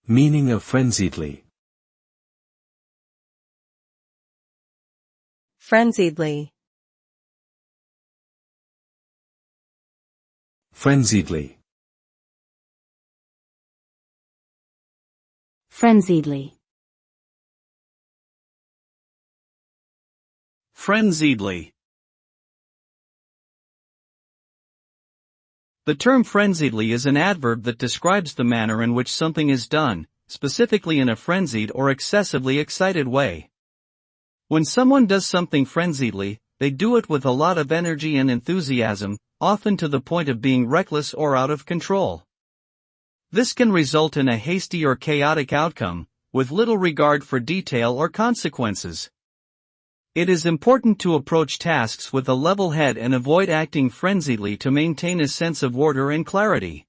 Meaning of frenziedly. Frenziedly. Frenziedly. Frenziedly. Frenziedly. The term frenziedly is an adverb that describes the manner in which something is done, specifically in a frenzied or excessively excited way. When someone does something frenziedly, they do it with a lot of energy and enthusiasm, often to the point of being reckless or out of control. This can result in a hasty or chaotic outcome, with little regard for detail or consequences. It is important to approach tasks with a level head and avoid acting frenziedly to maintain a sense of order and clarity.